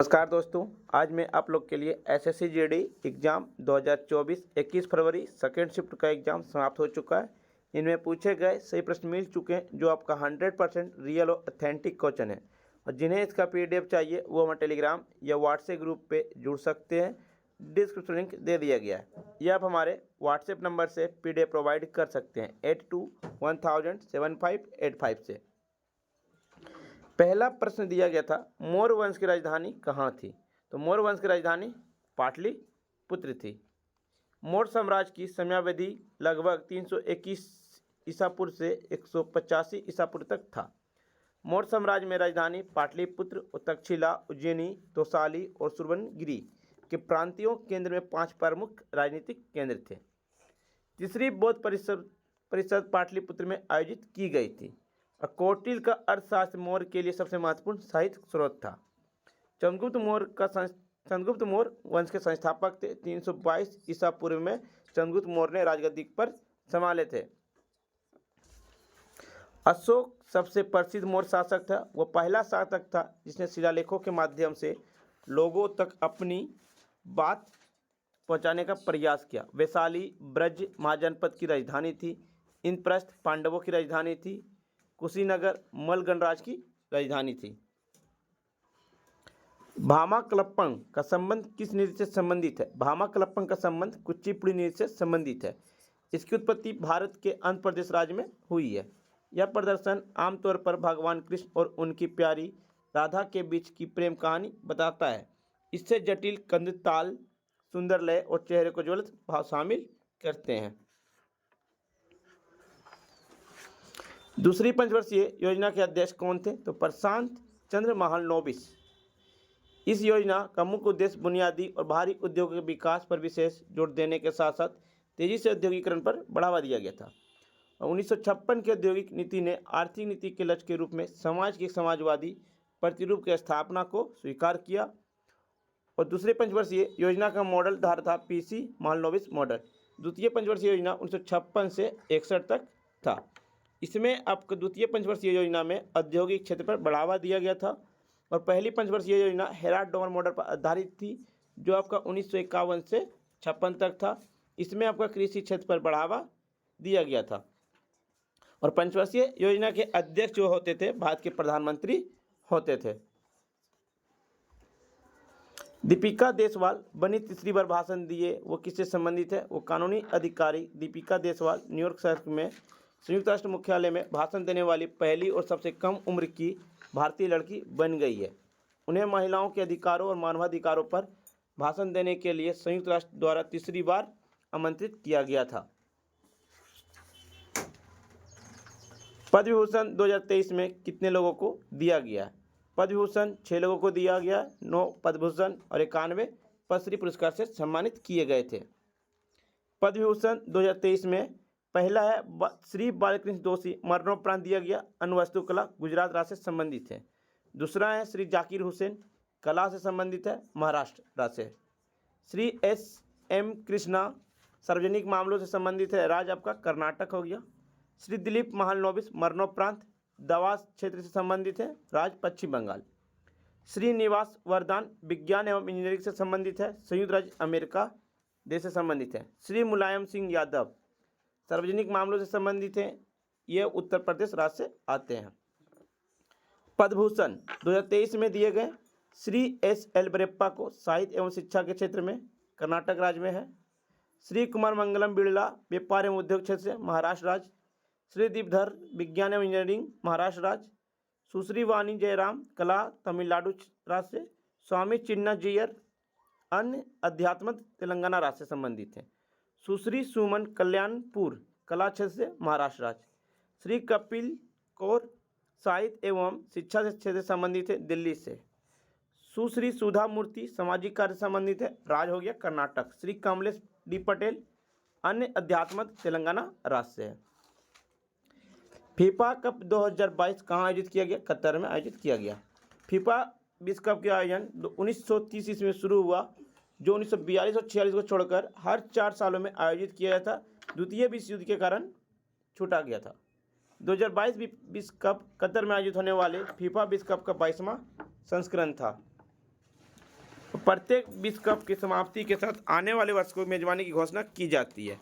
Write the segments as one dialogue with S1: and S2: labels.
S1: नमस्कार दोस्तों, आज मैं आप लोग के लिए एसएससी जीडी एग्ज़ाम 2024 21 फरवरी सेकेंड शिफ्ट का एग्ज़ाम समाप्त हो चुका है। इनमें पूछे गए सही प्रश्न मिल चुके हैं जो आपका 100% रियल और ऑथेंटिक क्वेश्चन है। और जिन्हें इसका पीडीएफ चाहिए वो हमारे टेलीग्राम या व्हाट्सएप ग्रुप पे जुड़ सकते हैं। डिस्क्रिप्शन लिंक दे दिया गया है। या आप हमारे व्हाट्सएप नंबर से पीडीएफ प्रोवाइड कर सकते हैं 8210007585 से। पहला प्रश्न दिया गया था, मौर्य वंश की राजधानी कहाँ थी? तो मौर्य वंश की राजधानी पाटलिपुत्र थी। मौर्य साम्राज्य की समयावधि लगभग 321 ईसा पूर्व से 185 ईसा पूर्व तक था। मौर्य साम्राज्य में राजधानी पाटलिपुत्र और तक्षशिला, उज्जैनी, तोसाली और सुवर्णगिरी के प्रांतीय केंद्र में 5 प्रमुख राजनीतिक केंद्र थे। तीसरी बौद्ध परिषद पाटलिपुत्र में आयोजित की गई थी। कौटिल्य का अर्थशास्त्र मौर्य के लिए सबसे महत्वपूर्ण साहित्य स्रोत था। चंद्रगुप्त मौर्य वंश के संस्थापक थे। 322 ईसा पूर्व में चंद्रगुप्त मौर्य ने राजगद्दी पर संभाले थे। अशोक सबसे प्रसिद्ध मौर्य शासक था। वह पहला शासक था जिसने शिलालेखों के माध्यम से लोगों तक अपनी बात पहुंचाने का प्रयास किया। वैशाली ब्रज महाजनपद की राजधानी थी। इंद्रप्रस्थ पांडवों की राजधानी थी। कुशीनगर मल गणराज की राजधानी थी। भामाकलप्पण का संबंध किस नृत्य से संबंधित है? भामाकलप्पण का संबंध कुचिपुड़ी नृत्य से संबंधित है। इसकी उत्पत्ति भारत के आंध्र प्रदेश राज्य में हुई है। यह प्रदर्शन आमतौर पर भगवान कृष्ण और उनकी प्यारी राधा के बीच की प्रेम कहानी बताता है। इससे जटिल कंद ताल, सुंदर लय और चेहरे को ज्वलित भाव शामिल करते हैं। दूसरी पंचवर्षीय योजना के अध्यक्ष कौन थे? तो प्रशांत चंद्र महालनोबिस। इस योजना का मुख्य उद्देश्य बुनियादी और भारी उद्योगों के विकास पर विशेष जोर देने के साथ साथ तेजी से औद्योगिकरण पर बढ़ावा दिया गया था। 1956 की औद्योगिक नीति ने आर्थिक नीति के लक्ष्य के रूप में समाज के समाजवादी प्रतिरूप की स्थापना को स्वीकार किया। और दूसरे पंचवर्षीय योजना का मॉडल धार था पीसी महालनोबिस मॉडल। द्वितीय पंचवर्षीय योजना 1956 से 61 तक था। इसमें आपको द्वितीय पंचवर्षीय योजना में औद्योगिक क्षेत्र पर बढ़ावा दिया गया था। और पहली पंचवर्षीय योजना हेराल्ड डोमर मॉडल पर आधारित थी जो आपका 1951 से 56 तक था। इसमें आपका कृषि क्षेत्र पर बढ़ावा दिया गया था। और पंचवर्षीय योजना के अध्यक्ष जो होते थे भारत के प्रधानमंत्री होते थे। दीपिका देशवाल बनी तीसरी बार भाषण दिए, वो किससे संबंधित है? वो कानूनी अधिकारी दीपिका देशवाल न्यूयॉर्क शहर में संयुक्त राष्ट्र मुख्यालय में भाषण देने वाली पहली और सबसे कम उम्र की भारतीय लड़की बन गई है। उन्हें महिलाओं के अधिकारों और मानवाधिकारों पर भाषण देने के लिए संयुक्त राष्ट्र द्वारा तीसरी बार आमंत्रित किया गया था। पद्म विभूषण 2023 में कितने लोगों को दिया गया है? पद्म विभूषण 6 लोगों को दिया गया। 9 पद्म भूषण और 91 पद्मश्री पुरस्कार से सम्मानित किए गए थे। पद्म विभूषण 2023 में पहला है श्री बालकृष्ण दोषी, मरणोपरांत दिया गया। अन्य वास्तुकला गुजरात राज्य से संबंधित है। दूसरा है श्री जाकिर हुसैन, कला से संबंधित है, महाराष्ट्र राज्य से। श्री एस.एम. कृष्णा, सार्वजनिक मामलों से संबंधित है, राज्य आपका कर्नाटक हो गया। श्री दिलीप महालनोबिस, मरणोपरांत दवा क्षेत्र से संबंधित है, राज्य पश्चिम बंगाल। श्री निवास वरदान, विज्ञान एवं इंजीनियरिंग से संबंधित है, संयुक्त राज्य अमेरिका देश से संबंधित है। श्री मुलायम सिंह यादव, सार्वजनिक मामलों से संबंधित हैं, ये उत्तर प्रदेश राज्य से आते हैं। पद्म भूषण 2023 में दिए गए श्री एस.एल. बरेप्पा को साहित्य एवं शिक्षा के क्षेत्र में, कर्नाटक राज्य में है। श्री कुमार मंगलम बिड़ला, व्यापार एवं उद्योग क्षेत्र से, महाराष्ट्र राज्य। श्री दीपधर, विज्ञान एवं इंजीनियरिंग, महाराष्ट्र राज्य। सुश्री वाणी जयराम, कला, तमिलनाडु राज्य से। स्वामी चिन्ना जय्यर, अन्य अध्यात्म, तेलंगाना राज्य से संबंधित है। सुश्री सुमन कल्याणपुर, कला क्षेत्र से, महाराष्ट्र राज्य। श्री कपिल कौर, साहित्य एवं शिक्षा क्षेत्र से संबंधित है, दिल्ली से। सुश्री सुधा मूर्ति, सामाजिक कार्य से संबंधित है, राज्य हो गया कर्नाटक। श्री कमलेश डी पटेल, अन्य अध्यात्म, तेलंगाना राज्य से है। फीफा कप 2022 कहाँ आयोजित किया गया? कतर में आयोजित किया गया। फीफा विश्व कप के आयोजन 1930 ईस्वी में शुरू हुआ, जो 1942 और 46 को छोड़कर हर 4 सालों में आयोजित किया गया था। द्वितीय विश्व युद्ध के कारण छूटा गया था। 2022 विश्व कप कतर में आयोजित होने वाले फीफा विश्व कप का 22वां संस्करण था। प्रत्येक विश्व कप की समाप्ति के साथ आने वाले वर्ष को मेजबानी की घोषणा की जाती है।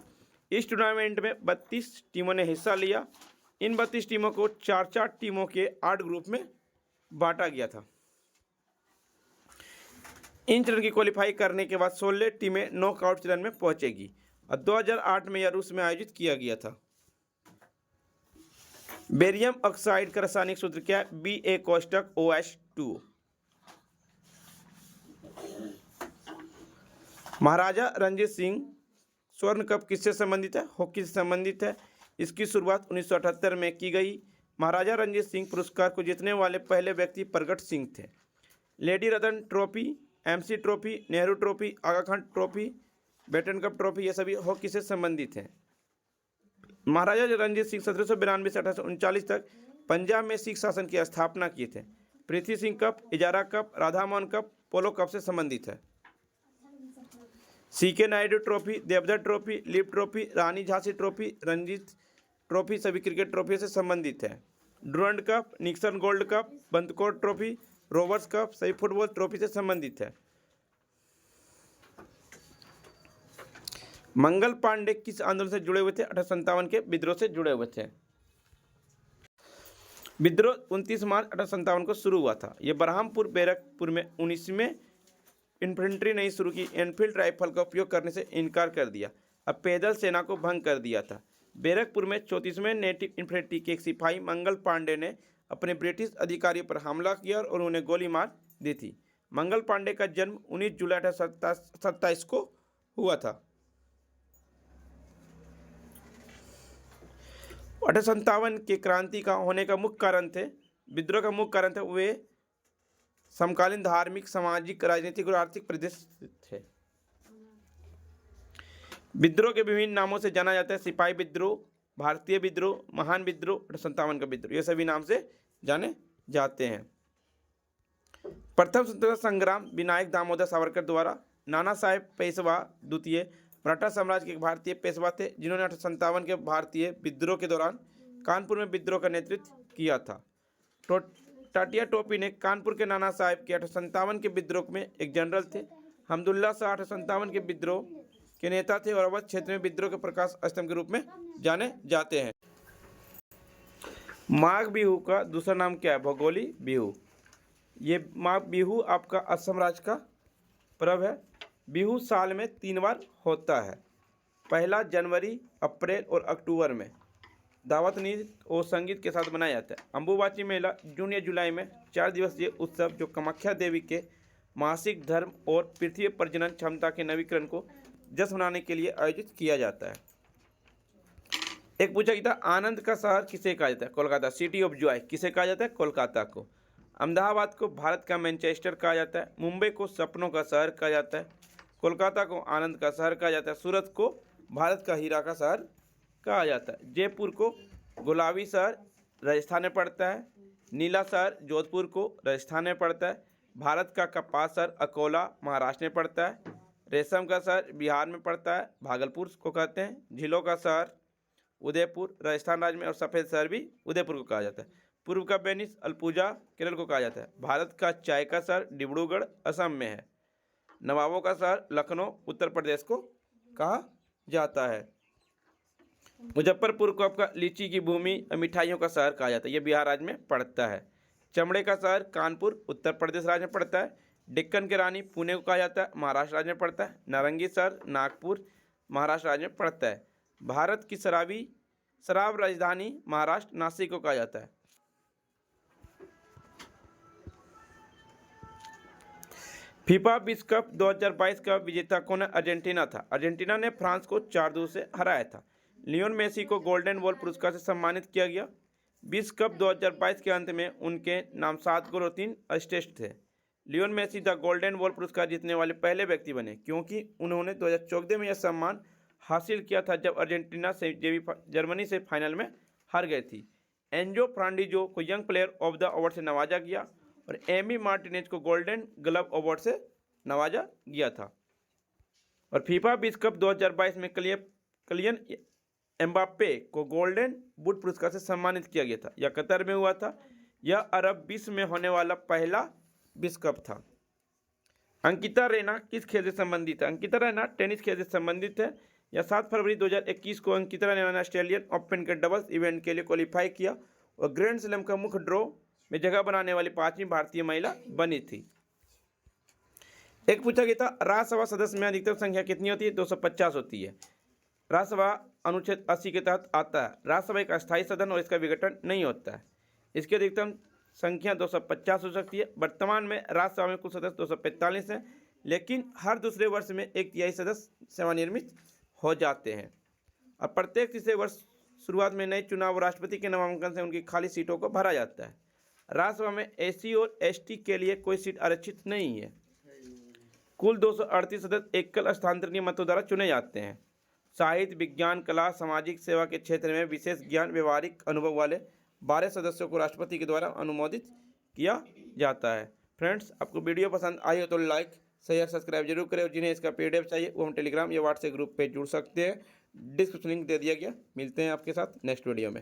S1: इस टूर्नामेंट में 32 टीमों ने हिस्सा लिया। इन 32 टीमों को 4-4 टीमों के 8 ग्रुप में बांटा गया था। इन चरण की क्वालिफाई करने के बाद 16 टीमें नॉकआउट चरण में पहुंचेगी और 2008 में यह रूस में आयोजित किया गया था। बेरियम ऑक्साइड का रासायनिक सूत्र क्या है? Ba कोष्टक OH2। महाराजा रणजीत सिंह स्वर्ण कप किससे संबंधित है? हॉकी से संबंधित है। इसकी शुरुआत 1978 में की गई। महाराजा रणजीत सिंह पुरस्कार को जीतने वाले पहले व्यक्ति प्रगट सिंह थे। Lady Ratan trophy, MC trophy, Nehru trophy, Aga Khan trophy, Beighton cup trophy, ये सभी हॉकी से संबंधित हैं। महाराजा रणजीत सिंह 1792 से 1839 तक पंजाब में सिख शासन की स्थापना किए थे। Prithvi Singh cup, Ezra cup, Radha Mohan cup polo cup से संबंधित है। CK Naidu trophy, Deodhar trophy, लिप trophy, Rani Jhansi trophy, Ranjit trophy सभी क्रिकेट ट्रॉफी से संबंधित है। Durand cup, Nixon gold cup, बंदकोट ट्रॉफी, रोवर्स कप सभी फुटबॉल ट्रॉफी से संबंधित है। मंगल पांडे किस आंदोलन से जुड़े हुए थे? 1857 के विद्रोह से जुड़े हुए थे। विद्रोह 29 मार्च 1857 को शुरू हुआ था। यह बरहामपुर बैरकपुर में 19वें इन्फेंट्री नहीं शुरू की। एनफील्ड राइफल का उपयोग करने से इनकार कर दिया। अब पैदल सेना को भंग कर दिया था। बैरकपुर में 34वें नेटिव इन्फेंट्री के एक सिपाही मंगल पांडे ने अपने ब्रिटिश अधिकारियों पर हमला किया और उन्हें गोली मार दी थी। मंगल पांडे का जन्म 19 जुलाई 1827 को हुआ था। 1857 के क्रांति का होने का मुख्य कारण थे, विद्रोह का मुख्य कारण थे वे समकालीन धार्मिक, सामाजिक, राजनीतिक और आर्थिक परिदृश्य थे। विद्रोह के विभिन्न नामों से जाना जाता है। सिपाही विद्रोह, भारतीय विद्रोह, महान विद्रोह, 1857 का विद्रोह, ये सभी नाम से जाने जाते हैं। प्रथम स्वतंत्रता संग्राम विनायक दामोदर सावरकर द्वारा। नाना साहेब पेशवा द्वितीय मराठा साम्राज्य के एक भारतीय पेशवा थे जिन्होंने 1857 के भारतीय विद्रोह के दौरान कानपुर में विद्रोह का नेतृत्व किया था। टाटिया टोपी ने कानपुर के नाना साहेब के 1857 के विद्रोह में एक जनरल थे। हमदुल्ला शाह 1857 के विद्रोह के नेता थे और अवध क्षेत्र में विद्रोह के प्रकाश स्तंभ के रूप में जाने जाते हैं। माघ बिहू का दूसरा नाम क्या है? भोगोली बिहू। ये माघ बिहू आपका असम राज्य का पर्व है। बिहू साल में 3 बार होता है। पहला जनवरी, अप्रैल और अक्टूबर में दावत नृत्य और संगीत के साथ मनाया जाता है। अम्बुबाची मेला जून या जुलाई में 4 दिवसीय उत्सव जो कामाख्या देवी के मासिक धर्म और पृथ्वी प्रजनन क्षमता के नवीकरण को जश्न मनाने के लिए आयोजित किया जाता है। एक पूछा गया था, आनंद का शहर किसे कहा जाता है? कोलकाता। सिटी ऑफ जॉय किसे कहा जाता है? कोलकाता को। अहमदाबाद को भारत का मैनचेस्टर कहा जाता है। मुंबई को सपनों का शहर कहा जाता है। कोलकाता को आनंद का शहर कहा जाता है। सूरत को भारत का हीरा का शहर कहा जाता है। जयपुर को गुलाबी शहर राजस्थान में पड़ता है। नीला शहर जोधपुर को राजस्थान में पड़ता है। भारत का कपास शहर अकोला महाराष्ट्र में पड़ता है। रेशम का शहर बिहार में पड़ता है, भागलपुर को कहते हैं। झीलों का शहर उदयपुर राजस्थान राज्य में और सफ़ेद शहर भी उदयपुर को कहा जाता है। पूर्व का वेनिस अल्पुजा केरल को कहा जाता है। भारत का चाय का शहर डिब्रूगढ़ असम में है। नवाबों का शहर लखनऊ उत्तर प्रदेश को कहा जाता है। मुजफ्फरपुर को आपका लीची की भूमि और मिठाइयों का शहर कहा जाता है, यह बिहार राज्य में पड़ता है। चमड़े का शहर कानपुर उत्तर प्रदेश राज्य में पड़ता है। डेक्कन की रानी पुणे को कहा जाता है, महाराष्ट्र राज्य में पड़ता है। नारंगी शहर नागपुर महाराष्ट्र राज्य में पड़ता है। भारत की शराब राजधानी महाराष्ट्र नासिक को कहा जाता है। फीफा विश्व कप 2022 का विजेता कौन है? अर्जेंटीना था। अर्जेंटीना ने फ्रांस को 4-2 से हराया था। लियोन मेसी को गोल्डन बॉल पुरस्कार से सम्मानित किया गया। विश्व कप 2022 के अंत में उनके नाम 7 गोल और 3 असिस्ट थे। Lionel Messi the golden ball पुरस्कार जीतने वाले पहले व्यक्ति बने क्योंकि उन्होंने 2014 में यह सम्मान हासिल किया था जब अर्जेंटीना से जर्मनी से फाइनल में हार गई थी। एंजो फ्रांडिजो को young player of the award से नवाजा गया और एमी मार्टिनेज को गोल्डन ग्लव अवार्ड से नवाजा गया था। और फीफा विश्व कप 2022 में किलियन एम्बाप्पे को गोल्डन बूट पुरस्कार से सम्मानित किया गया था। यह कतर में हुआ था। यह अरब विश्व में होने वाला पहला विश्व कप था। अंकिता रैना किस खेल से संबंधित है? अंकिता रैना टेनिस खेल से संबंधित है। या 7 फरवरी 2021 को अंकिता रैना ने ऑस्ट्रेलियन ओपन के डबल्स इवेंट के लिए क्वालिफाई किया और ग्रैंड स्लैम का मुख्य ड्रॉ में जगह बनाने वाली 5वीं भारतीय महिला बनी थी। एक पूछा गया था, राज्यसभा सदस्य में अधिकतम संख्या कितनी होती है? 250 होती है। राज्यसभा अनुच्छेद 80 के तहत आता है। राज्यसभा एक अस्थायी सदन और इसका विघटन नहीं होता है। इसकी अधिकतम संख्या 250 हो सकती है। वर्तमान में राज्यसभा में कुल सदस्य 245 हैं, लेकिन हर दूसरे वर्ष में 1/3 सदस्य सेवानिवृत्त हो जाते हैं और प्रत्येक तीसरे वर्ष शुरुआत में नए चुनाव और राष्ट्रपति के नामांकन से उनकी खाली सीटों को भरा जाता है। राज्यसभा में SC और ST के लिए कोई सीट आरक्षित नहीं है। कुल 238 सदस्य एकल स्थानांतरणीय मतों द्वारा चुने जाते हैं। साहित्य, विज्ञान, कला, सामाजिक सेवा के क्षेत्र में विशेष ज्ञान, व्यवहारिक अनुभव वाले 12 सदस्यों को राष्ट्रपति के द्वारा अनुमोदित किया जाता है। फ्रेंड्स, आपको वीडियो पसंद आई हो तो लाइक, शेयर, सब्सक्राइब जरूर करें और जिन्हें इसका PDF चाहिए वो हम टेलीग्राम या व्हाट्सएप ग्रुप पे जुड़ सकते हैं। डिस्क्रिप्शन लिंक दे दिया गया। मिलते हैं आपके साथ नेक्स्ट वीडियो में।